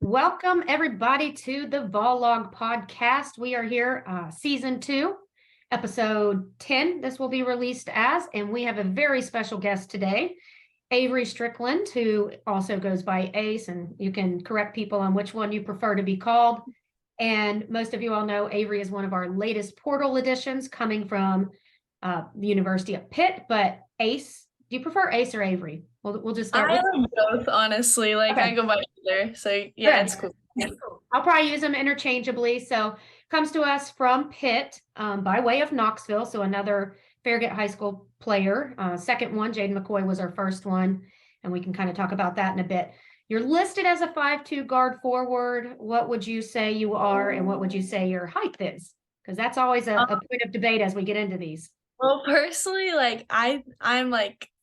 Welcome everybody to the Vollog podcast. We are here, season 2, episode 10. This will be released as, and we have a very special guest today, Avery Strickland, who also goes by Ace, and you can correct people on which one you prefer to be called. And most of you all know Avery is one of our latest portal additions coming from the University of Pitt. But Ace, do you prefer Ace or Avery? We'll just start with both, honestly. Okay. I go by either. So yeah, it's cool. I'll probably use them interchangeably. So comes to us from Pitt by way of Knoxville. So another Farragut High School player. Second one, Jaden McCoy was our first one. And we can kind of talk about that in a bit. You're listed as a 5'2" guard forward. What would you say you are, and what would you say your height is? Because that's always a point of debate as we get into these. Well, personally, I'm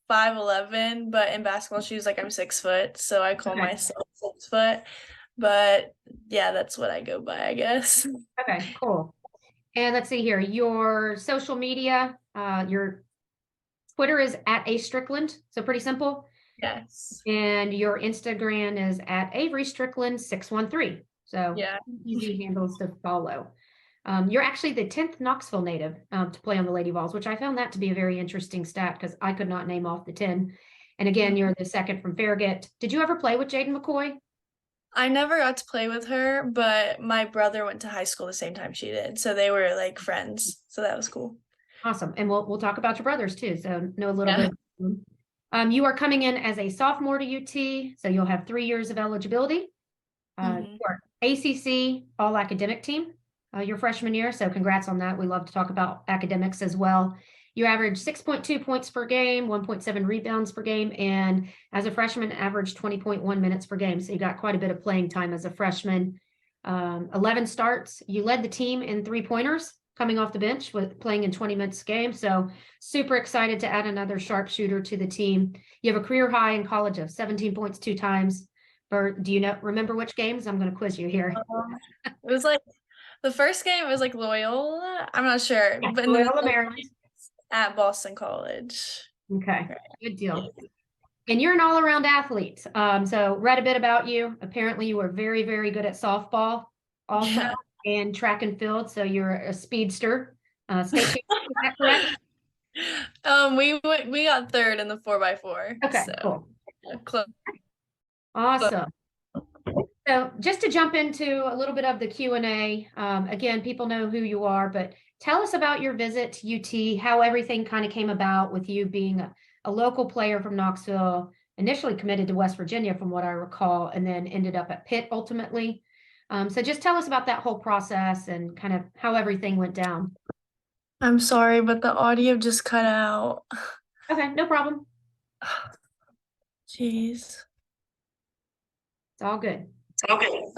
5'11", but in basketball shoes, I'm 6 foot, so I call myself 6 foot. But yeah, that's what I go by, I guess. Okay, cool. And let's see here. Your social media, your Twitter is at A Strickland, so pretty simple. Yes. And your Instagram is at Avery Strickland 613. So yeah, easy handles to follow. You're actually the 10th Knoxville native to play on the Lady Vols, which I found that to be a very interesting stat because I could not name off the 10. And again, you're the second from Farragut. Did you ever play with Jaden McCoy? I never got to play with her, but my brother went to high school the same time she did. So they were friends. So that was cool. Awesome. And we'll talk about your brothers too. So know a little bit. You are coming in as a sophomore to UT. So you'll have 3 years of eligibility. You are ACC all academic team your freshman year. So congrats on that. We love to talk about academics as well. You average 6.2 points per game, 1.7 rebounds per game, and as a freshman, averaged 20.1 minutes per game. So you got quite a bit of playing time as a freshman. 11 starts. You led the team in 3-pointers coming off the bench with playing in 20 minutes a game. So super excited to add another sharpshooter to the team. You have a career high in college of 17 points 2 times. Do you remember which games? I'm going to quiz you here. It was the first game, it was Loyola. I'm not sure. Yeah, but Loyola, Maryland. At Boston College. Okay, good deal. And you're an all-around athlete. So read a bit about you. Apparently you were very, very good at softball also and track and field. So you're a speedster. State champion, is that correct? We got third in the 4x4. Okay, so, cool. Close. Awesome. So just to jump into a little bit of the Q&A, again, people know who you are, but tell us about your visit to UT, how everything kind of came about with you being a local player from Knoxville, initially committed to West Virginia from what I recall, and then ended up at Pitt ultimately. So just tell us about that whole process and kind of how everything went down. I'm sorry, but the audio just cut out. Okay, no problem. Jeez. It's all good.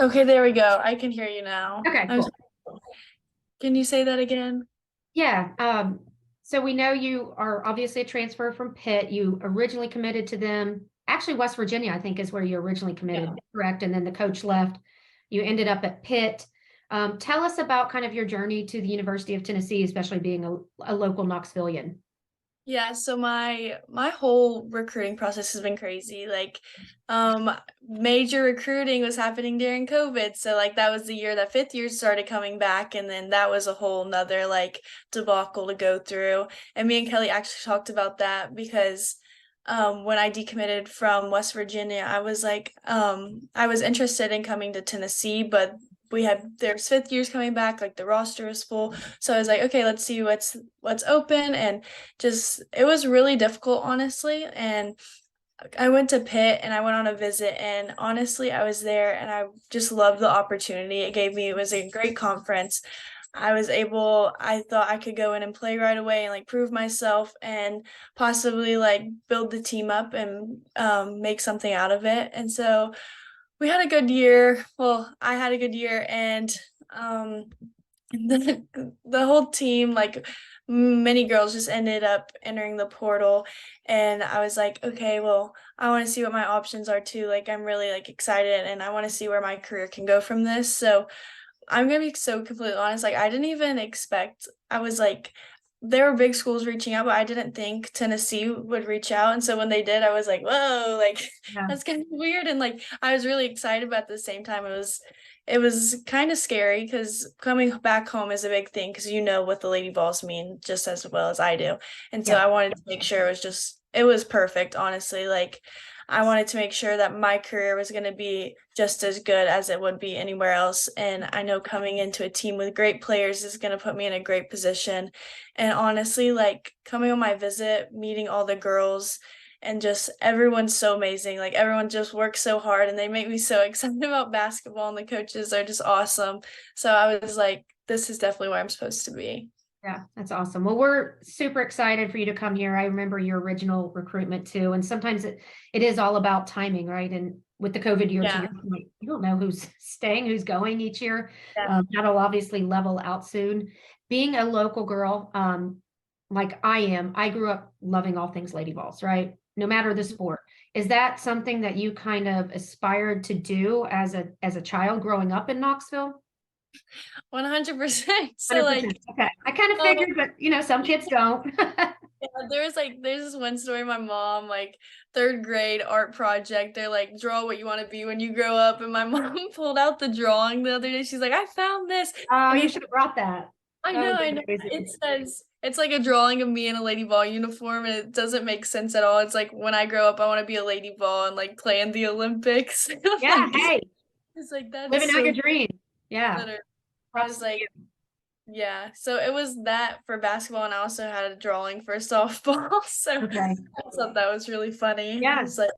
Okay, there we go. I can hear you now. Okay, cool. Can you say that again? Yeah. So we know you are obviously a transfer from Pitt. You originally committed to them. Actually, West Virginia, I think, is where you originally committed, correct? And then the coach left. You ended up at Pitt. Tell us about kind of your journey to the University of Tennessee, especially being a local Knoxvillian. Yeah, so my whole recruiting process has been crazy. Major recruiting was happening during COVID. So that was the year that fifth years started coming back. And then that was a whole nother debacle to go through. And me and Kelly actually talked about that because when I decommitted from West Virginia, I was I was interested in coming to Tennessee, but there's fifth years coming back, the roster is full. So I was okay, let's see what's open. And it was really difficult, honestly. And I went to Pitt and I went on a visit, and honestly, I was there and I just loved the opportunity it gave me. It was a great conference. I thought I could go in and play right away and prove myself and possibly build the team up and make something out of it. And so we had a good year. Well, I had a good year, and the whole team, many girls just ended up entering the portal, and I was okay, well, I want to see what my options are too. I'm really excited, and I want to see where my career can go from this. So I'm gonna be so completely honest. I didn't even expect. I was there were big schools reaching out, but I didn't think Tennessee would reach out. And so when they did, I was like, whoa, like Yeah. that's kind of weird. And like I was really excited, but at the same time, it was kind of scary because coming back home is a big thing because you know what the Lady Vols mean just as well as I do. And so Yeah. I wanted to make sure it was perfect, honestly. Like I wanted to make sure that my career was going to be just as good as it would be anywhere else. And I know coming into a team with great players is going to put me in a great position. And honestly, like coming on my visit, meeting all the girls, and just everyone's so amazing. Like everyone just works so hard and they make me so excited about basketball, and the coaches are just awesome. So I was like, this is definitely where I'm supposed to be. Yeah, that's awesome. Well, we're super excited for you to come here. I remember your original recruitment too. And sometimes it is all about timing, right? And with the COVID year, to Yeah. your point, you don't know who's staying, who's going each year. Yeah. That'll obviously level out soon. Being a local girl, like I am, I grew up loving all things Lady Vols, right? No matter the sport. Is that something that you kind of aspired to do as a child growing up in Knoxville? 100%. So 100%. like, Okay. I kind of um, figured, but some kids don't. yeah, there's this one story, my mom, like third grade art project, they're like, draw what you want to be when you grow up. And my mom pulled out the drawing the other day. She's like, I found this. Oh, And you it's should have brought that. I That know, would I be know. amazing. It says it's like a drawing of me in a Lady Ball uniform, and it doesn't make sense at all. It's like when I grow up, I want to be a Lady Ball and like play in the Olympics. Yeah, Like hey, it's like living that's out so your dream. Yeah. literally. I Props was to like, you. yeah. So it was that for basketball, and I also had a drawing for softball. So Okay. I thought that was really funny. I Yeah. was like,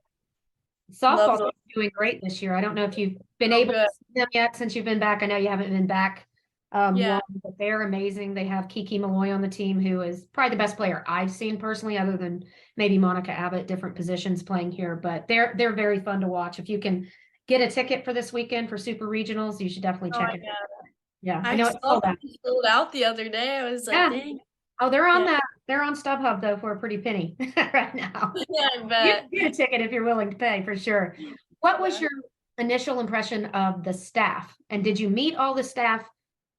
love Softball's the doing great this year. I don't know if you've been oh able to good. see them yet since you've been back. I know you haven't been back Yeah. long, but they're amazing. They have Kiki Malloy on the team, who is probably the best player I've seen personally, other than maybe Monica Abbott, different positions playing here. But they're very fun to watch. If you can get a ticket for this weekend for Super Regionals, you should definitely Oh check my it. God. Yeah, I I know it's saw sold them out. sold out the other day. I was like, Yeah. dang. Oh, they're on Yeah. that. They're on StubHub though for a pretty penny right now. Yeah, I You bet. can get a ticket if you're willing to pay for sure. What was Yeah. your initial impression of the staff? And did you meet all the staff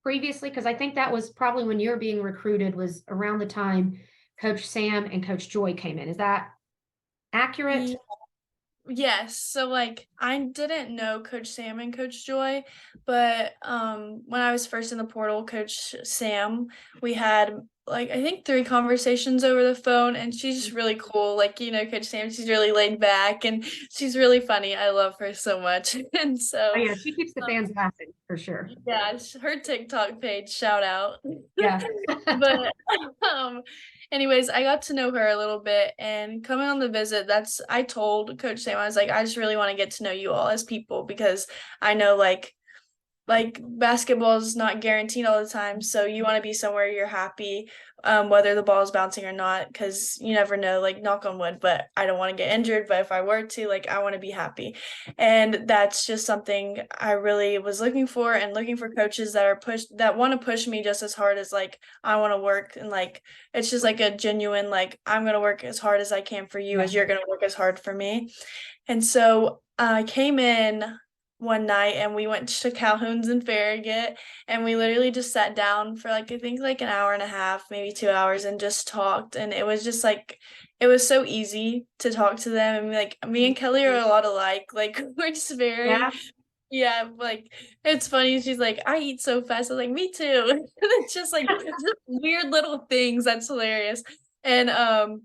previously? Because I think that was probably when you were being recruited was around the time Coach Sam and Coach Joy came in. Is that accurate? Yes. So like I didn't know Coach Sam and Coach Joy, but when I was first in the portal, Coach Sam, we had like I think 3 conversations over the phone, and she's just really cool. Like, Coach Sam, she's really laid back and she's really funny. I love her so much. And Oh so yeah, she keeps the fans laughing for sure. yeah, her TikTok page, shout out. Yeah. But um anyways, I got to know her a little bit, and coming on the visit, I told Coach Sam, I was like, I just really want to get to know you all as people because I know like basketball is not guaranteed all the time, so you want to be somewhere you're happy, whether the ball is bouncing or not, because you never know, like knock on wood, but I don't want to get injured, but if I were to, like, I want to be happy. And that's just something I really was looking for, and looking for coaches that want to push me just as hard as like I want to work, and like it's just like a genuine, like, I'm going to work as hard as I can for you Yeah. as you're going to work as hard for me. And so I came in one night and we went to Calhoun's and Farragut, and we literally just sat down for like I think like an hour and a half, maybe 2 hours, and just talked. And it was just like it was so easy to talk to them. And like me and Kelly are a lot alike. Like we're just very Yeah. yeah, like it's funny. She's like, I eat so fast. I was like, me too. It's just like just weird little things. That's hilarious. And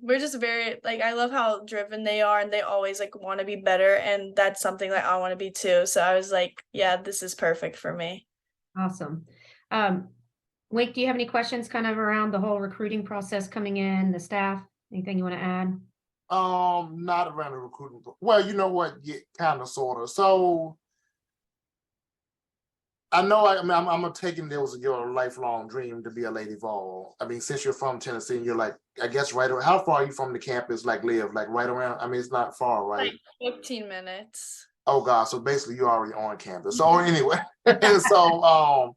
we're just very like I love how driven they are, and they always like want to be better, and that's something that I want to be too. So I was like, yeah, this is perfect for me. Awesome. Um, Wake, do you have any questions kind of around the whole recruiting process coming in, the staff? Anything you want to add? Not around the recruiting. Well, you know what? Yeah, kind of, sort of. So I know. I'm taking it was your lifelong dream to be a Lady Vol. I mean, since you're from Tennessee, and you're like, I guess right. How far are you from the campus? Like, live like right around. I mean, it's not far, right? Like 15 minutes. Oh God. So basically, you're already on campus. So anyway, so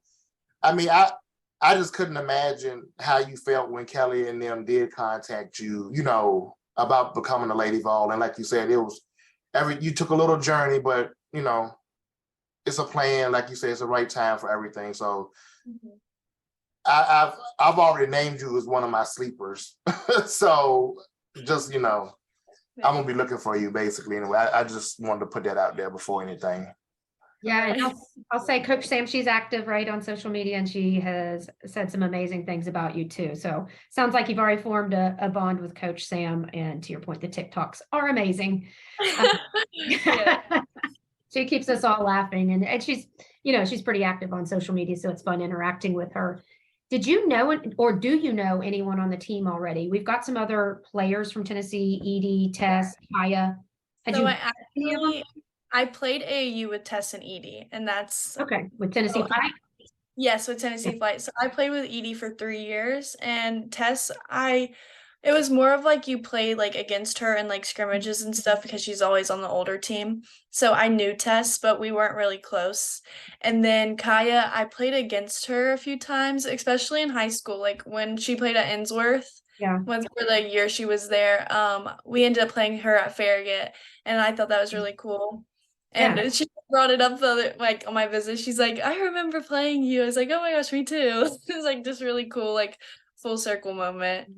I mean, I just couldn't imagine how you felt when Kelly and them did contact you. About becoming a Lady Vol, and like you said, it was you took a little journey, but it's a plan. Like you said, it's the right time for everything. So Mhm. I've already named you as one of my sleepers. So just, I'm gonna be looking for you basically anyway. I just wanted to put that out there before anything. Yeah, and I'll say Coach Sam, she's active, right, on social media, and she has said some amazing things about you too. So sounds like you've already formed a bond with Coach Sam, and to your point, the TikToks are amazing. She keeps us all laughing, and she's, she's pretty active on social media, so it's fun interacting with her. Did you know, or do you know anyone on the team already? We've got some other players from Tennessee, Edie, Tess, Kaya. I played AAU with Tess and Edie, and that's okay with Tennessee Flight. Yes, with Tennessee Flight. So I played with Edie for 3 years, and Tess, it was more of like you played like against her in like scrimmages and stuff because she's always on the older team. So I knew Tess, but we weren't really close. And then Kaya, I played against her a few times, especially in high school, like when she played at Innsworth. Yeah. For the year she was there, we ended up playing her at Farragut, and I thought that was really cool. And she brought it up like on my visit. She's like, I remember playing you. I was like, oh my gosh, me too. It was like just really cool, like full circle moment.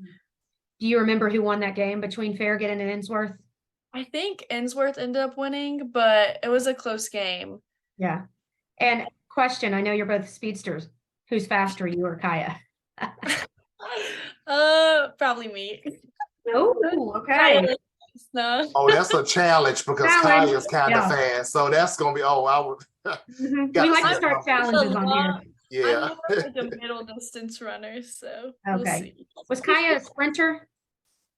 Do you remember who won that game between Farragut and Innsworth? I think Innsworth ended up winning, but it was a close game. Yeah. And question, I know you're both speedsters. Who's faster, you or Kaya? Probably me. Oh, okay. No. Oh, that's a challenge because Kaya's kind of fast. So that's gonna be I would we like to start challenges on here. Yeah. I'm more like a middle distance runner, so okay. Was Kaya a sprinter?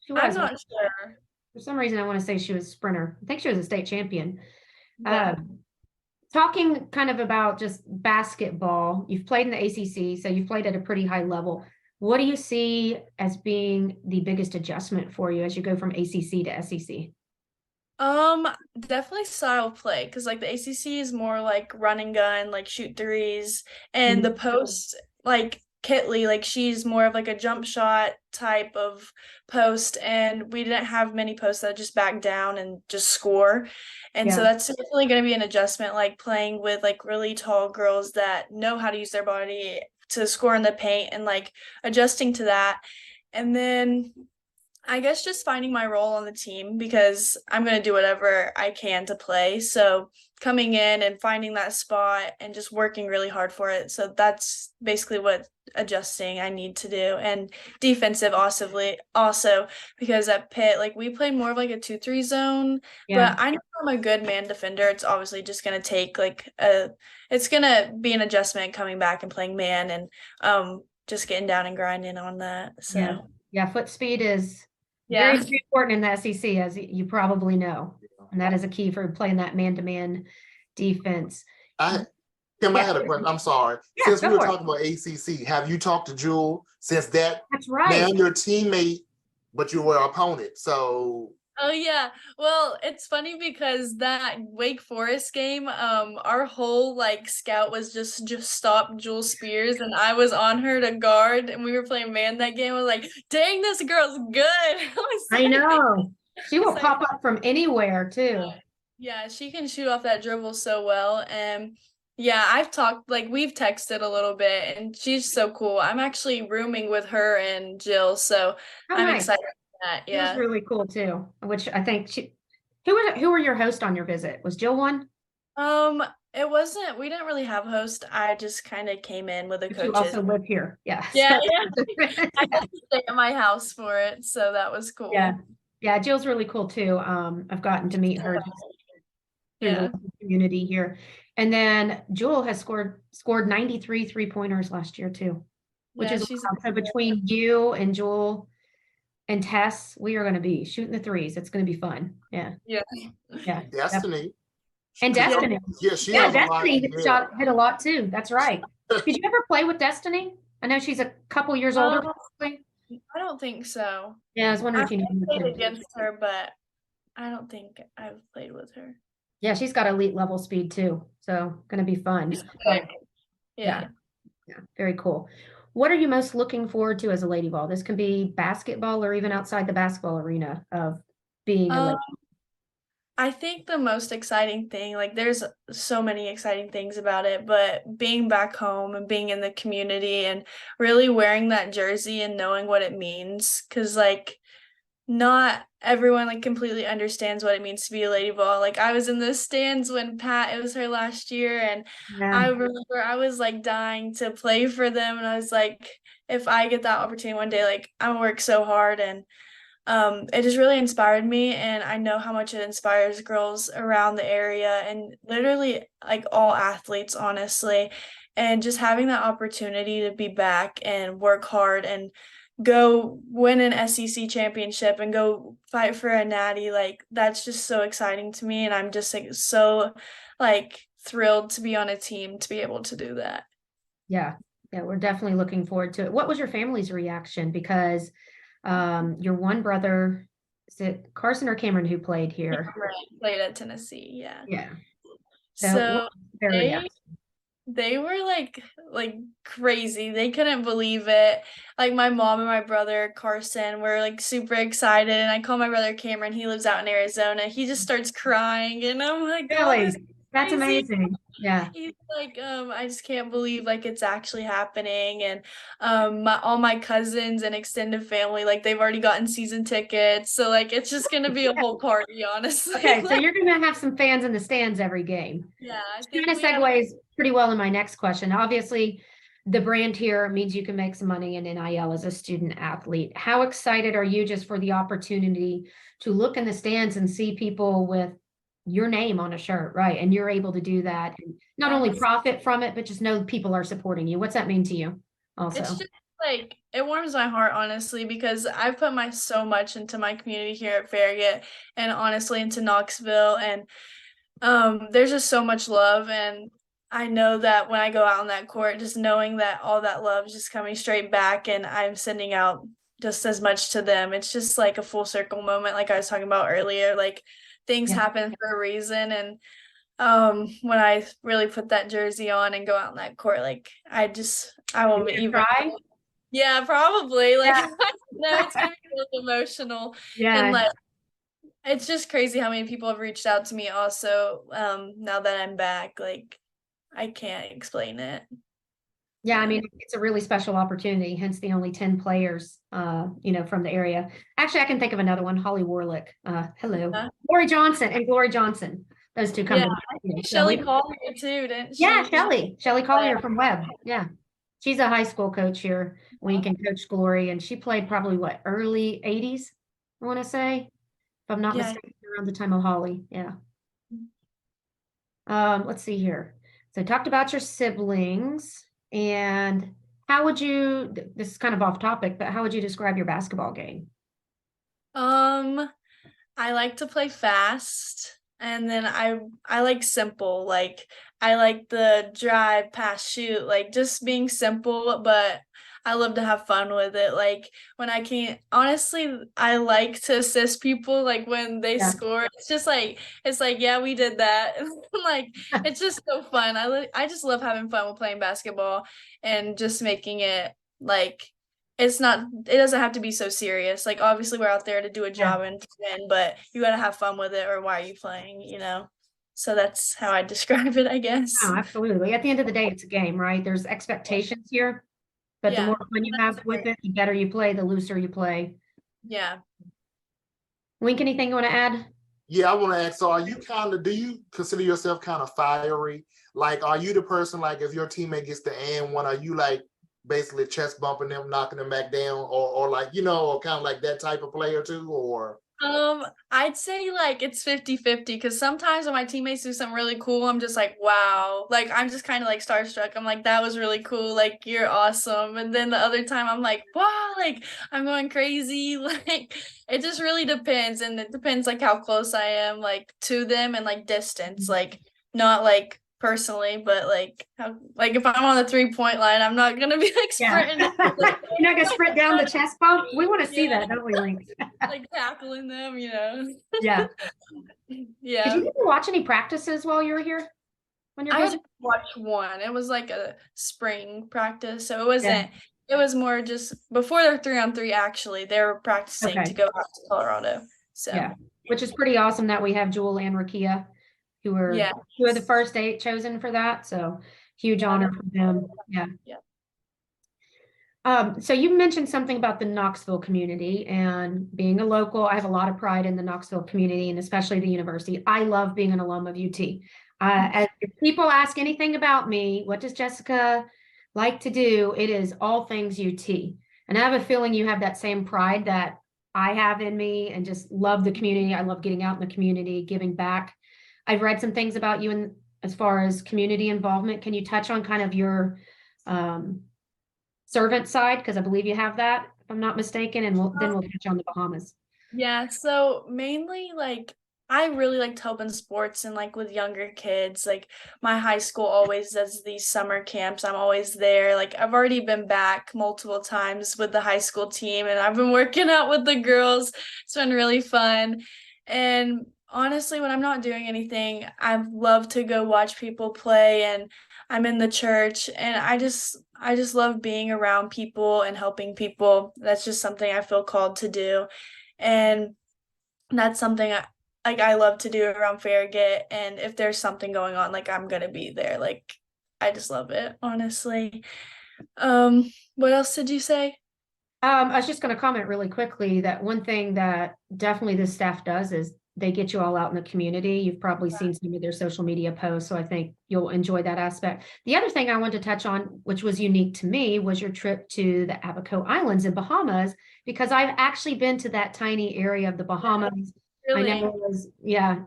She was. I'm not sure. For some reason I want to say she was a sprinter. I think she was a state champion. Yeah. Talking kind of about just basketball, you've played in the ACC, so you've played at a pretty high level. What do you see as being the biggest adjustment for you as you go from ACC to SEC? Definitely style play, because like the ACC is more like run and gun, like shoot threes, and the post, like Kitley, like she's more of like a jump shot type of post, and we didn't have many posts that just back down and just score. And so that's definitely going to be an adjustment, like playing with like really tall girls that know how to use their body to score in the paint and like adjusting to that. And then I guess just finding my role on the team, because I'm going to do whatever I can to play. So coming in and finding that spot and just working really hard for it. So that's basically what adjusting I need to do. And defensive also because at Pitt, like we played more of like a 2-3 zone, but I know I'm a good man defender. It's obviously just going to take like it's going to be an adjustment coming back and playing man and just getting down and grinding on that. So yeah, foot speed is very important in the SEC, as you probably know, and that is a key for playing that man-to-man defense. Kim, I had a question. I'm sorry. Since we were talking about ACC, have you talked to Jewel since that's right. Now your teammate, but you were opponent, so. Oh yeah. Well, it's funny because that Wake Forest game, our whole like scout was just stop Jewel Spears, and I was on her to guard, and we were playing man that game. I was like, dang, this girl's good. I know. She will pop up from anywhere too. Yeah, she can shoot off that dribble so well. And yeah, we've texted a little bit, and she's so cool. I'm actually rooming with her and Jill, so I'm excited. It was really cool too, which I think who were your host on your visit? Was Jill one? It wasn't, we didn't really have a host. I just kind of came in with the coaches. You also live here. Yeah. I got to stay at my house for it, so that was cool. Yeah, Jill's really cool too. I've gotten to meet her through the community here. And then Jewel has scored 93 3-pointers last year too, which is awesome. So between you and Jewel and Tess, we are going to be shooting the threes. It's going to be fun. Yeah. Destiny. And Destiny. Destiny hit a lot too. That's right. Did you ever play with Destiny? I know she's a couple years older. I don't think so. Yeah, I was wondering if you played against her, but I don't think I've played with her. Yeah, she's got elite level speed too. So going to be fun. Yeah. Very cool. What are you most looking forward to as a Lady Vol? This can be basketball or even outside the basketball arena of being a lady. I think the most exciting thing, like there's so many exciting things about it, but being back home and being in the community and really wearing that jersey and knowing what it means, because like not everyone like completely understands what it means to be a Lady Ball. Like I was in the stands when it was her last year, and Yeah. I remember I was like dying to play for them, and I was like, if I get that opportunity one day, like I'm gonna work so hard. And it just really inspired me, and I know how much it inspires girls around the area and literally like all athletes, honestly. And just having that opportunity to be back and work hard and go win an SEC championship and go fight for a natty, like that's just so exciting to me. And I'm just like so like thrilled to be on a team to be able to do that. Yeah. Yeah. We're definitely looking forward to it. What was your family's reaction? Because your one brother, is it Carson or Cameron who played here? Right. Played at Tennessee, yeah. Yeah. So what So was their they reaction? they were like crazy. They couldn't believe it. Like my mom and my brother Carson were like super excited, and I call my brother Cameron, he lives out in Arizona. He just starts crying, and I'm like, oh, this Really? is That's crazy. amazing. Yeah. He's like, I just can't believe like it's actually happening. And all my cousins and extended family, like they've already gotten season tickets. So like it's just gonna be a whole party, honestly. Okay, so you're going to have some fans in the stands every game. Yeah, I Which think kind of we have. segues pretty well in my next question. Obviously, the brand here means you can make some money in NIL as a student athlete. How excited are you just for the opportunity to look in the stands and see people with your name on a shirt, right? And you're able to do that and not only Yes. profit from it, but just know people are supporting you. What's that mean to you also? It's just like it warms my heart, honestly, because I've put my so much into my community here at Farragut and honestly into Knoxville, and there's just so much love. And I know that when I go out on that court, just knowing that all that love is just coming straight back and I'm sending out just as much to them, it's just like a full circle moment, like I was talking about earlier. Like things Yeah. happen for a reason. And when I really put that jersey on and go out on that court, like I won't You even cry? yeah, probably. Like Yeah. I know it's gonna be a little emotional. And Yeah. like it's just crazy how many people have reached out to me also, now that I'm back. Like I can't explain it. Yeah, I Yeah. mean, it's a really special opportunity, hence the only 10 players, from the area. Actually, I can think of another one, Holly Warlick. Hello. Yeah. Glory Johnson and Glory Johnson. Those two come Yeah, to I mind. think So Shelly Collier too, didn't yeah, she? Shelly Collier from Webb. Yeah. She's a high school coach here. We can coach Glory, and she played probably what, early 80s, I want to say, if I'm not Yeah. mistaken, around the time of Holly. Yeah. Let's see here. So talked about your siblings, and how would you, this is kind of off topic, but how would you describe your basketball game? I like to play fast, and then I like simple. Like I like the drive, pass, shoot, like just being simple, but I love to have fun with it. Like when I can't, honestly, I like to assist people like when they Yeah. score. It's like yeah, we did that. Like it's just so fun. I just love having fun with playing basketball and just making it like it doesn't have to be so serious. Like obviously we're out there to do a job and to win, but you gotta have fun with it, or why are you playing, you know? So that's how I describe it, I guess. No, absolutely. At the end of the day, it's a game, right? There's expectations here, but the Yeah. more fun you have with it, the better you play, the looser you play. Yeah. Wink, anything you want to add? Yeah, I want to ask, so do you consider yourself kind of fiery? Like, are you the person, like, if your teammate gets the and one, are you like basically chest bumping them, knocking them back down, or like, or kind of like that type of player too, or? I'd say like it's 50-50, because sometimes when my teammates do something really cool, I'm just like, wow. Like I'm just kind of like starstruck. I'm like, that was really cool. Like you're awesome. And then the other time I'm like, wow, like I'm going crazy. Like it just really depends. And it depends like how close I am like to them and like distance. Like not like personally, but like how like if I'm on the 3-point line, I'm not gonna be like Yeah. sprinting. You're not gonna sprint down the chest bump? We want to see Yeah. that, don't we, Link? Like tackling them, you know. Yeah. Did Yeah. you get to watch any practices while you were here? When you're I visiting? just watched one. It was like a spring practice, so it wasn't. It was more just before their 3-on-3. Actually, they were practicing Okay. to go out to Colorado. So Yeah. which is pretty awesome that we have Jewel and Rakia, who are Yeah. two of the first 8 chosen for that. So huge honor for them. Yeah. Yeah. So you mentioned something about the Knoxville community and being a local. I have a lot of pride in the Knoxville community and especially the university. I love being an alum of UT. As if people ask anything about me, what does Jessica like to do? It is all things UT. And I have a feeling you have that same pride that I have in me and just love the community. I love getting out in the community, giving back. I've read some things about you in as far as community involvement. Can you touch on kind of your servant side? Because I believe you have that, if I'm not mistaken, and then we'll touch on the Bahamas. Yeah, so mainly like I really liked helping sports and like with younger kids. Like my high school always does these summer camps. I'm always there. Like I've already been back multiple times with the high school team and I've been working out with the girls. It's been really fun. And honestly, when I'm not doing anything, I love to go watch people play and I'm in the church and I just love being around people and helping people. That's just something I feel called to do. And that's something I love to do around Farragut. And if there's something going on, like I'm gonna be there. Like I just love it, honestly. What else did you say? I was just going to comment really quickly that one thing that definitely this staff does is they get you all out in the community. You've probably seen some of their social media posts, so I think you'll enjoy that aspect. The other thing I wanted to touch on, which was unique to me, was your trip to the Abaco Islands in Bahamas, because I've actually been to that tiny area of the Bahamas. Really? I know it was,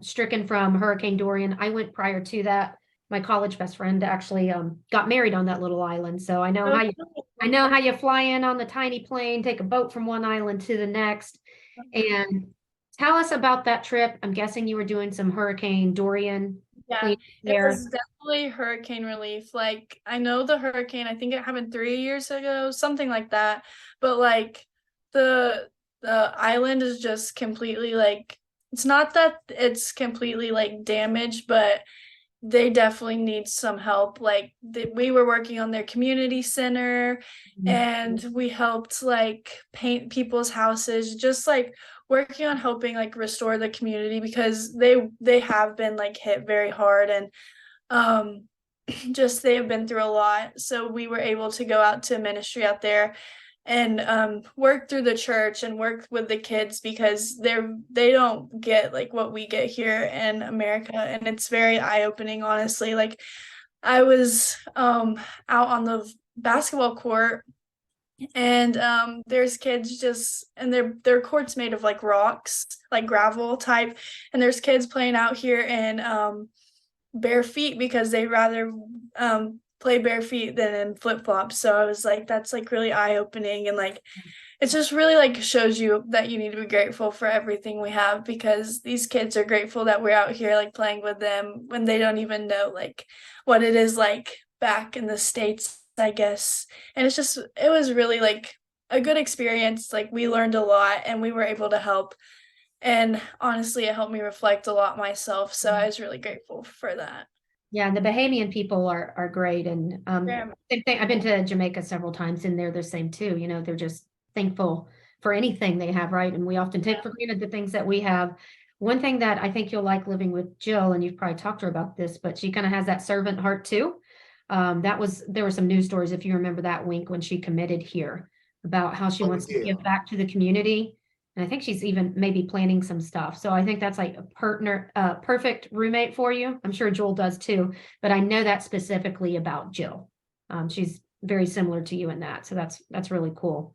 stricken from Hurricane Dorian. I went prior to that. My college best friend actually got married on that little island, so I know how you fly in on the tiny plane, take a boat from one island to the next. And tell us about that trip. I'm guessing you were doing some Hurricane Dorian Yeah, cleanup it there. was definitely hurricane relief. Like I know the hurricane, I think it happened 3 years ago, something like that. But like the island is just completely like it's not that it's completely like damaged, but they definitely need some help. Like we were working on their community center and we helped like paint people's houses, just like working on helping like restore the community because they have been like hit very hard and just they have been through a lot. So we were able to go out to ministry out there and work through the church and work with the kids because they don't get like what we get here in America, and it's very eye-opening, honestly. Like I was out on the basketball court and there's kids just and their court's made of like rocks, like gravel type, and there's kids playing out here in bare feet because they rather play bare feet than in flip-flops. So I was like, that's like really eye-opening and like it's just really like shows you that you need to be grateful for everything we have because these kids are grateful that we're out here like playing with them when they don't even know like what it is like back in the States, I guess. And it was really like a good experience. Like we learned a lot and we were able to help. And honestly, it helped me reflect a lot myself. So I was really grateful for that. Yeah, and the Bahamian people are great. And same thing. I've been to Jamaica several times and they're the same too. You know, they're just thankful for anything they have, right? And we often take for granted the things that we have. One thing that I think you'll like living with Jill, and you've probably talked to her about this, but she kind of has that servant heart too. There were some news stories, if you remember that, Wink, when she committed here about how she wants to give back to the community. And I think she's even maybe planning some stuff. So I think that's like a perfect roommate for you. I'm sure Joel does too, but I know that specifically about Jill. She's very similar to you in that. So that's really cool.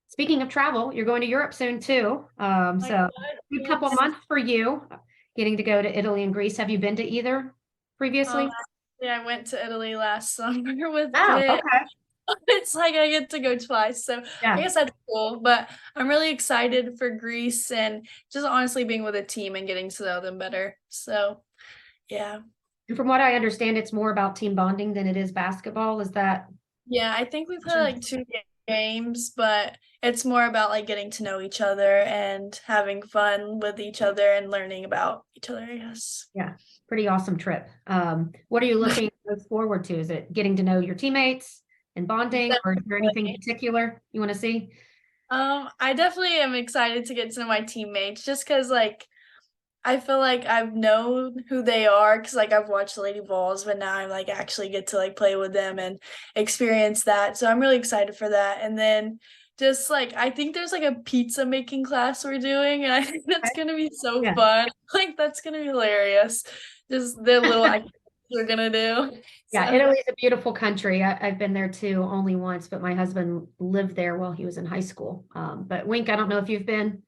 Speaking of travel, you're going to Europe soon too. So a couple months for you getting to go to Italy and Greece. Have you been to either previously? Yeah, I went to Italy last summer with Oh, kids. okay. It's like I get to go twice. So Yeah. I guess that's cool. But I'm really excited for Greece and just honestly being with a team and getting to know them better. So yeah. And from what I understand, it's more about team bonding than it is basketball. Is that? Yeah, I think we played like 2 games, but it's more about like getting to know each other and having fun with each other and learning about each other, I guess. Yeah, pretty awesome trip. What are you looking most forward to? Is it getting to know your teammates and bonding, or is there anything particular you want to see? I definitely am excited to get to know my teammates just because, like, I feel like I've known who they are because, like, I've watched Lady Balls, but now I, like, actually get to, like, play with them and experience that. So I'm really excited for that. And then just, like, I think there's, like, a pizza making class we're doing, and I think that's going to be so Yeah. fun. Like, that's going to be hilarious. Just the little activities we're going to do. Yeah, So- Italy is a beautiful country. I've been there too, only once, but my husband lived there while he was in high school. But Wink, I don't know if you've been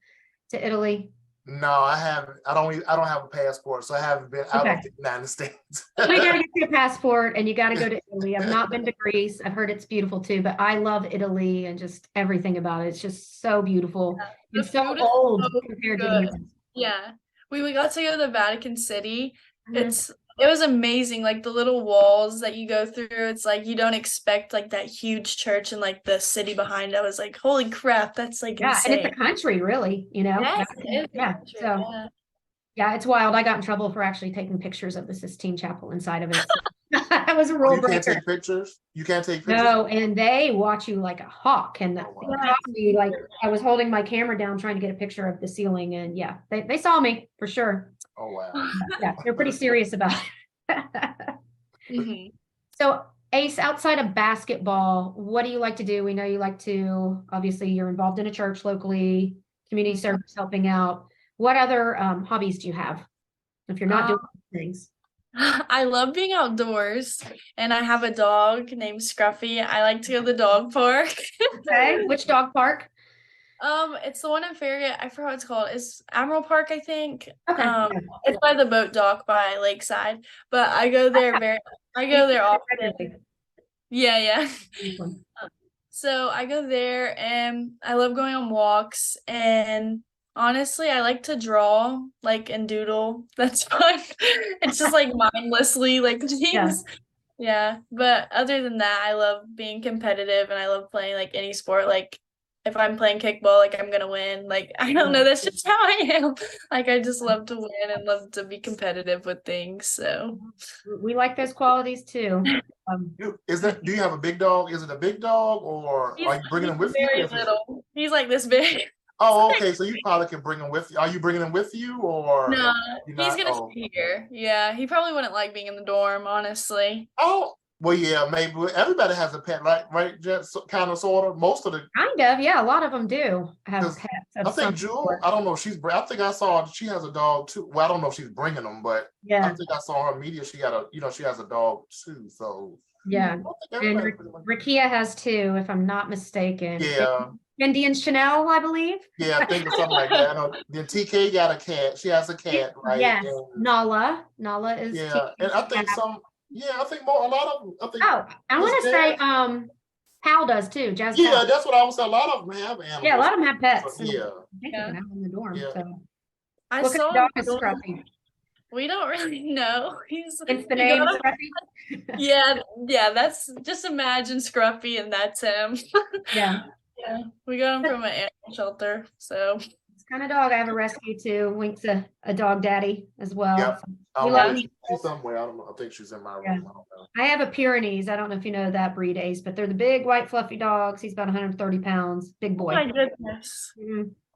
to Italy. No, I haven't. I don't have a passport, so I haven't been out of Okay. the United States. You gotta get your passport and you gotta go to Italy. I've not been to Greece. I've heard it's beautiful too, but I love Italy and just everything about it. It's just so beautiful The and so food is old so compared to the good. US. Yeah. We got to go to the Vatican City. Mhm. It was amazing. Like the little walls that you go through, it's like you don't expect like that huge church and like the city behind it. I was like, holy crap, that's like Yeah, and it's insane. a country, really, you know? Yes, Vatican- it is a Yeah, country, so yeah. yeah, it's wild. I got in trouble for actually taking pictures of the Sistine Chapel inside of it. That was a Oh, rule you can't breaker. take pictures? You can't take pictures? No, and they watch you like a hawk. And Oh, they wow. caught me like I was holding my camera down trying to get a picture of the ceiling. And yeah, they saw me for sure. Oh, wow. Yeah, they're pretty serious about it. Mhm. So, Ace, outside of basketball, what do you like to do? We know you like to, obviously, you're involved in a church locally, community service, helping out. What other hobbies do you have if you're not doing things? I love being outdoors, and I have a dog named Scruffy. I like to go to the dog park. Okay, which dog park? It's the one in Farragut. I forgot what it's called. It's Admiral Park, I think. Okay, yeah. It's by the boat dock by Lakeside. But I go there I go there often. Yeah, yeah. So I go there and I love going on walks, and honestly I like to draw like and doodle. That's fun. It's just like mindlessly like Yeah. things. Yeah. But other than that, I love being competitive and I love playing like any sport. Like if I'm playing kickball, like I'm gonna win. Like I don't know, that's just how I am. Like I just love to win and love to be competitive with things. So We like those qualities too. Do you have a big dog? Is it a big dog or are you bringing him with you? very little. He's like this big. Oh, okay. So you probably can bring him with you. Are you bringing him with you or? No, you're he's not? gonna Oh. stay here. Yeah, he probably wouldn't like being in the dorm, honestly. Oh, well, yeah, maybe everybody has a pet, right? Just kind of, sort of. Most of the, Kind of, yeah, a lot of them do have 'Cause pets I of think some Jewel. sort. I don't know if I think I saw she has a dog too. Well, I don't know if she's bringing them, but I Yeah, think I saw her media. She got she has a dog too. So yeah. I think And everybody pretty much- Rakia has two, if I'm not mistaken. Yeah, Indian Chanel, I believe. yeah, I think it's something like that. I know. Then TK got a cat. She has a cat, right? Yes, And, Nala. Nala is yeah, and I think cat. I think a lot of them. I think. Oh, I want to Jazz- say Pal does too. Jazz Yeah, Pal. that's what I was saying. A lot of them have animals. Yeah, a lot of them have pets. So, and yeah. I think Yeah. they can have them in the dorm. Yeah. So. I What kind saw of dog him is doing- Scruffy? We don't really know. It's It's the we name got him- Scruffy? Yeah, that's just imagine Scruffy and that's him. Yeah. Yeah, we got him from an animal shelter. So It's kind of dog I have a rescue too. Wink's a dog daddy as well. Yep. So we Oh, love them. she's somewhere. I don't know. I think she's in my room. Yeah. I don't know. I have a Pyrenees. I don't know if you know that breed, Ace, but they're the big white fluffy dogs. He's about 130 pounds, big boy. my goodness.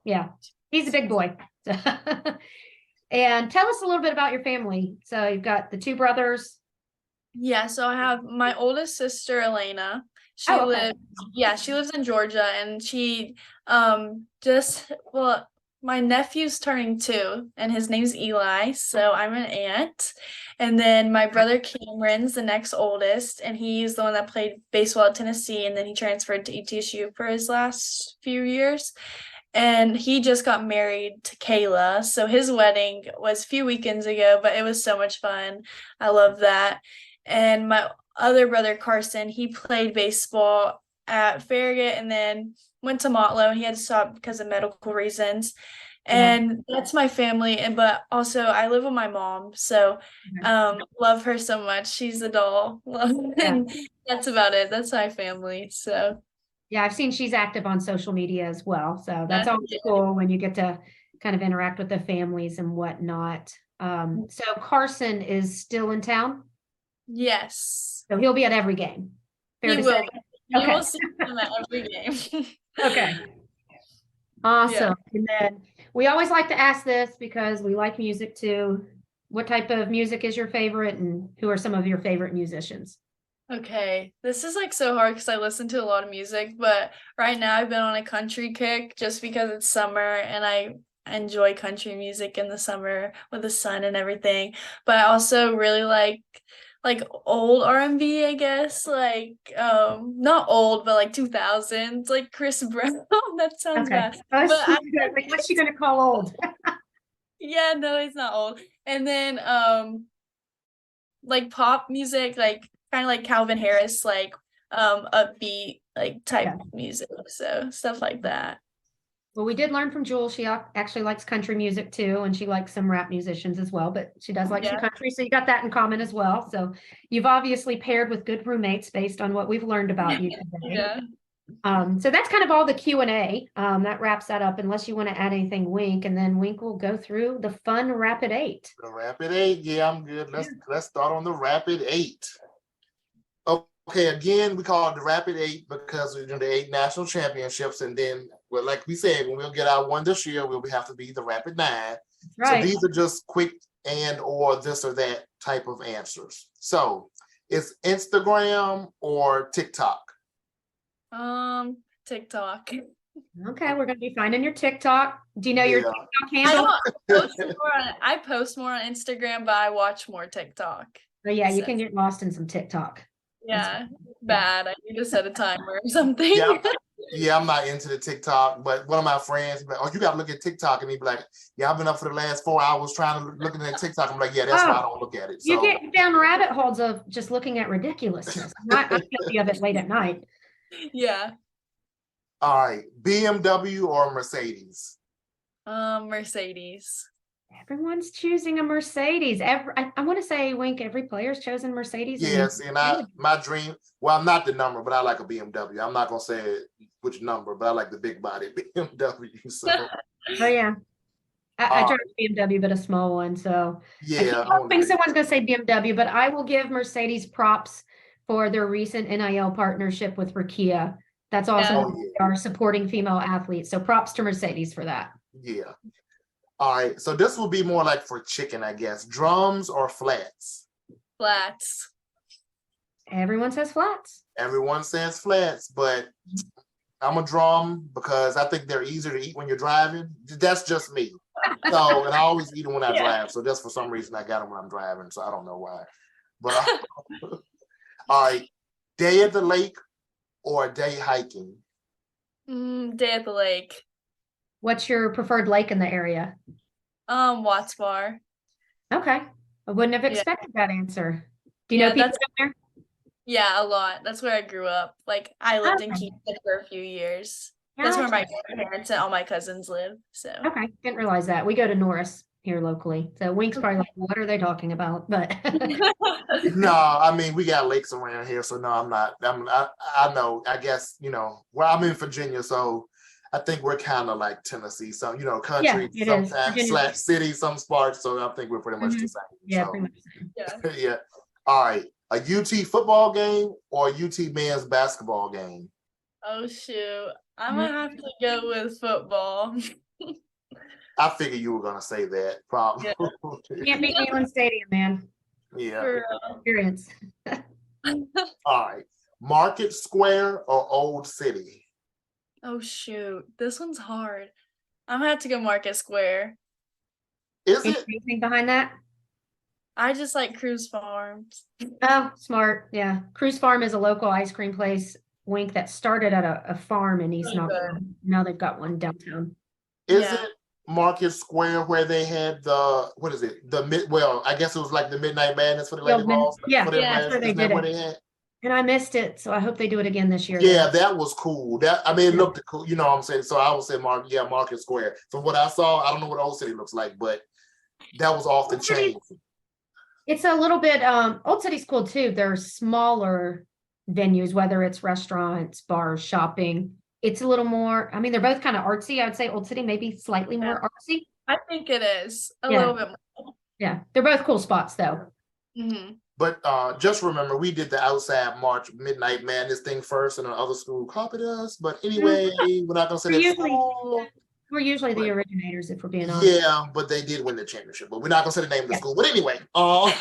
Yeah, he's a big boy. And tell us a little bit about your family. So you've got the two brothers. Yeah, so I have my oldest sister Elena. She Oh, okay. she lives in Georgia, and she my nephew's turning 2 and his name's Eli, so I'm an aunt. And then my brother Cameron's the next oldest, and he's the one that played baseball at Tennessee, and then he transferred to ETSU for his last few years. And he just got married to Kayla. So his wedding was a few weekends ago, but it was so much fun. I love that. And my other brother, Carson, he played baseball at Farragut and then went to Motlow, and he had to stop because of medical reasons. And that's my family. But also I live with my mom. So love her so much. She's a doll. And that's about it. That's my family. So Yeah, I've seen she's active on social media as well. So that's always cool when you get to kind of interact with the families and whatnot. So Carson is still in town. yes. So he'll be at every game. Fair He to will. say? You Okay. will see him at every game. Okay. Awesome. And then we always like to ask this because we like music too. What type of music is your favorite and who are some of your favorite musicians? Okay, this is like so hard because I listen to a lot of music, but right now I've been on a country kick just because it's summer and I enjoy country music in the summer with the sun and everything. But I also really like old R&B, I guess, like not old, but like 2000s, like Chris Brown. That sounds Okay. bad. Oh, But like, what's she gonna call old? yeah, no, he's not old. And then like pop music, like kind of like Calvin Harris, like upbeat like type Yeah. music. So stuff like that. Well, we did learn from Jewel. She actually likes country music too, and she likes some rap musicians as well, but she does like some Yeah. country. So you got that in common as well. So you've obviously paired with good roommates based on what we've learned about you today. Yeah. So that's kind of all the Q&A. That wraps that up unless you want to add anything, Wink, and then Wink will go through the fun Rapid 8. The Rapid 8, yeah, I'm good. Let's start on the Rapid 8. Okay, again, we call it the Rapid 8 because we're doing the 8 national championships, and then, well, like we said, when we'll get our one this year, we'll have to be the Rapid 9. Right. So these are just quick and or this or that type of answers. So it's Instagram or TikTok. TikTok. Okay, we're going to be finding your TikTok. Do you know your Yeah. TikTok handle? I post more on Instagram, but I watch more TikTok. Oh, yeah, you So- can get lost in some TikTok. Yeah, bad. I need to set a timer or something. Yeah, I'm not into the TikTok, but one of my friends be like, oh, you got to look at TikTok. And he'd be like, yeah, I've been up for the last 4 hours trying to look at TikTok. I'm like, yeah, that's why I don't look at it. So You get down rabbit holes of just looking at ridiculousness. I'm guilty of it late at night. Yeah. All right, BMW or Mercedes? Mercedes. Everyone's choosing a Mercedes. I want to say, Wink, every player's chosen Mercedes. Yes, and my dream, well, I'm not the number, but I like a BMW. I'm not going to say which number, but I like the big body BMW. So. Oh, yeah. I drive a BMW, but a small one. So yeah, I keep hoping someone's going to say BMW, but I will give Mercedes props for their recent NIL partnership with Rakia. That's awesome. Oh, yeah. They are supporting female athletes. So props to Mercedes for that. Yeah. All right. So this will be more like for chicken, I guess. Drums or flats? Flats. Everyone says flats. Everyone says flats, but I'm a drum because I think they're easier to eat when you're driving. That's just me. So, and I always eat them when I drive. So just for some reason, I got them when I'm driving. So I don't know why. But all right. Day at the lake or a day hiking? Day at the lake. What's your preferred lake in the area? Watts Bar. Okay. I wouldn't have expected that answer. Do you know people down there? Yeah, a lot. That's where I grew up. Like I lived in Kingston for a few years. That's where my parents and all my cousins live. So okay, didn't realize that. We go to Norris here locally. So Wink's probably like, what are they talking about? But no, I mean we got lakes around here, so no, I'm not. I know. I guess well, I'm in Virginia, so I think we're kind of like Tennessee. So country, sometimes / city, some sparks. So I think we're pretty much the same. Yeah, so. pretty much the same. Yeah. All right. A UT football game or a UT men's basketball game? Oh shoot. I'm gonna have to go with football. I figured you were gonna say that. Probably. Yeah. Can't beat Neyland Stadium, man. Yeah. Experience. All right. Market Square or Old City? Oh shoot. This one's hard. I'm gonna have to go Market Square. Is it? Anything behind that? I just like Cruise Farms. Oh, smart. Yeah. Cruise Farm is a local ice cream place, Wink, that started at a farm in East Knoxville. Now they've got one downtown. Is it Market Square where they had what is it? I guess it was like the Midnight Madness for the Lady Balls. Yeah, that's where they did it. And I missed it, so I hope they do it again this year. Yeah, that was cool. It looked cool. You know what I'm saying? So I would say Market Square. From what I saw, I don't know what Old City looks like, but that was off the chain. It's a little bit, Old City's cool too. They're smaller venues, whether it's restaurants, bars, shopping. It's a little more, I mean, they're both kind of artsy. I would say Old City maybe slightly more artsy. I think it is a little bit more. Yeah, they're both cool spots though. Mm-hmm. But just remember, we did the outside March Midnight Madness thing first, and the other school copied us. But anyway, we're not gonna say that. We're usually the But- originators, if we're being honest. Yeah, but they did win the championship. But we're not gonna say the name of the Yeah. school. But anyway, all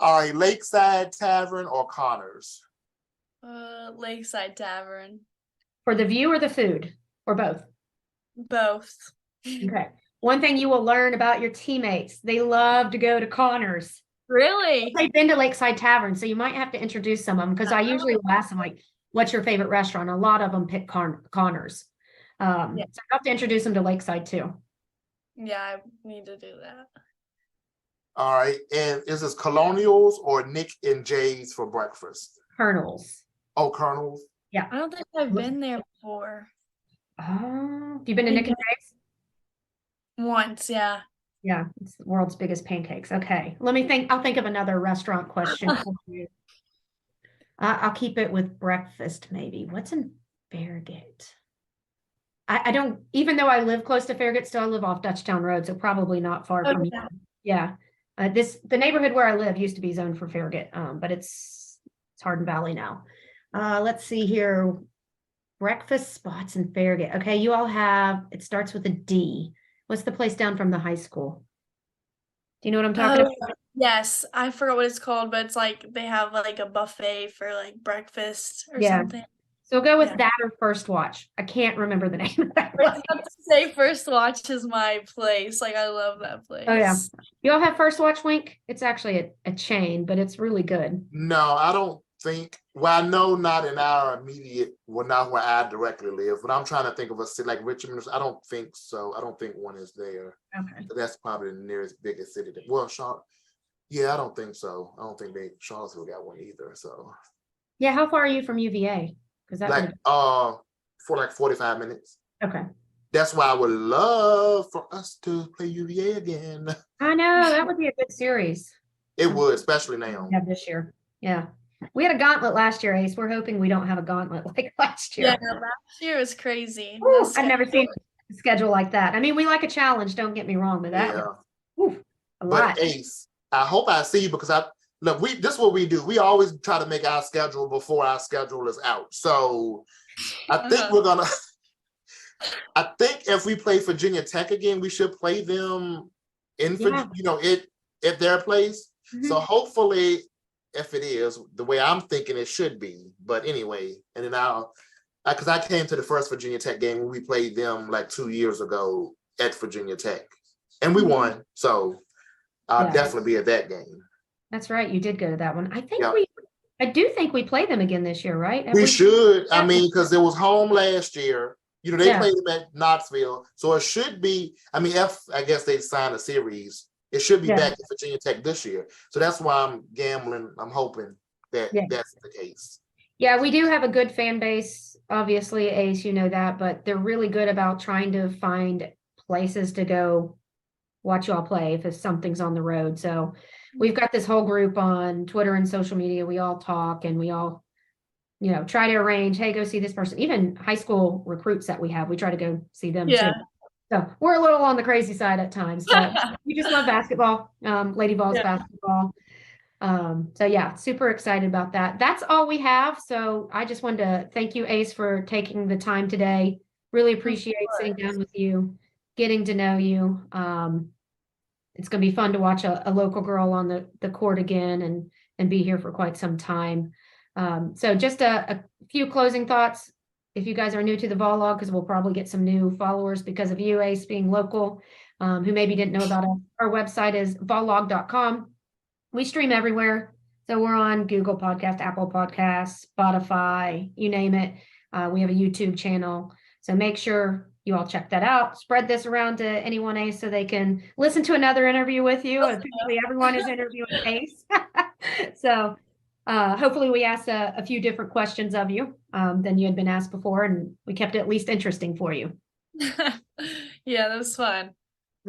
right, Lakeside Tavern or Connors? Lakeside Tavern. For the view or the food, or both? Both. Okay. One thing you will learn about your teammates, they love to go to Connors. Really? They've been to Lakeside Tavern, so you might have to introduce some of them, because I usually will ask them, like, what's your favorite restaurant? A lot of them pick Connors. Yeah. So I have to introduce them to Lakeside too. Yeah, I need to do that. All right, and is this Colonials or Nick and Jay's for breakfast? Colonels. Oh, Colonels. I don't think I've been there before. Oh, have you been to Nick and Jay's? Once, yeah. Yeah, it's the world's biggest pancakes. Okay, let me think. I'll think of another restaurant question for you. I'll keep it with breakfast, maybe. What's in Farragut? I don't, even though I live close to Farragut, still I live off Dutchtown Road, so probably not far Oh, from you. yeah. Yeah. The neighborhood where I live used to be zoned for Farragut, but it's Hardin Valley now. Let's see here. Breakfast spots in Farragut. Okay, you all have, it starts with a D. What's the place down from the high school? Do you know what I'm talking about? Yes, I forgot what it's called, but it's like they have like a buffet for like breakfast or Yeah. something. So go with Yeah. that or First Watch. I can't remember the name of that I was place. about to say First Watch is my place. Like I love that place. Oh yeah. You all have First Watch, Wink? It's actually a chain, but it's really good. No, I don't think. Well, I know not in our immediate, well, not where I directly live, but I'm trying to think of a city like Richmond. I don't think so. I don't think one is there. Okay. But that's probably the nearest biggest city. Well, Charlotte. Yeah, I don't think so. I don't think Charlottesville got one either. So Yeah, how far are you from UVA? Because that like for like 45 minutes. okay. That's why I would love for us to play UVA again. I know that would be a good series. It would, especially now. Yeah, this year. Yeah. We had a gauntlet last year, Ace. We're hoping we don't have a gauntlet like last year. Yeah, no, last year was crazy. Woo, The I've never schedule. seen a schedule like that. I mean, we like a challenge, don't get me wrong, but that Yeah. was a lot. But Ace, I hope I see you because look, this is what we do. We always try to make our schedule before our schedule is out. So I think we're gonna I think if we play Virginia Tech again, we should play them in at their place. Mhm. So hopefully, if it is the way I'm thinking it should be. But anyway, and then because I came to the first Virginia Tech game when we played them like 2 years ago at Virginia Tech, and we won. So I'll Yeah. definitely be at that game. That's right. You did go to that one. I think Yeah. I do think we play them again this year, right? Have We should. I Yeah. mean, because it was home last year. They Yeah. played them at Knoxville, so it should be. I mean, I guess they signed a series. It should be Yeah. back at Virginia Tech this year. So that's why I'm gambling. I'm hoping that Yeah. that's the case. Yeah, we do have a good fan base, obviously, Ace, you know that, but they're really good about trying to find places to go watch y'all play if something's on the road. So we've got this whole group on Twitter and social media. We all talk and we all, try to arrange, hey, go see this person. Even high school recruits that we have, we try to go see them Yeah. too. So we're a little on the crazy side at times, but we just love basketball, Lady Vols Yeah. basketball. So yeah, super excited about that. That's all we have. So I just wanted to thank you, Ace, for taking the time today. Really appreciate sitting down with you, getting to know you. It's going to be fun to watch a local girl on the court again and be here for quite some time. So just a few closing thoughts. If you guys are new to the Vollog, because we'll probably get some new followers because of you, Ace, being local, who maybe didn't know about us. Our website is vollog.com. We stream everywhere. So we're on Google Podcast, Apple Podcasts, Spotify, you name it. We have a YouTube channel. So make sure you all check that out. Spread this around to anyone, Ace, so they can listen to another interview with you. Apparently everyone is interviewing Ace. So hopefully we asked a few different questions of you than you had been asked before, and we kept it at least interesting for you. Yeah, that was fun.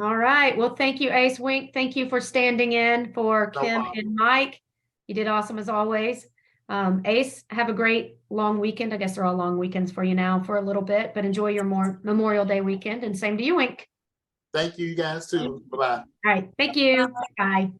All right. Well, thank you, Ace. Wink. Thank you for standing in for No Kim problem. and Mike. You did awesome as always. Ace, have a great long weekend. I guess they're all long weekends for you now for a little bit, but enjoy your Memorial Day weekend, and same to you, Wink. Thank you, you guys too. Bye-bye. All right. Thank you. Bye.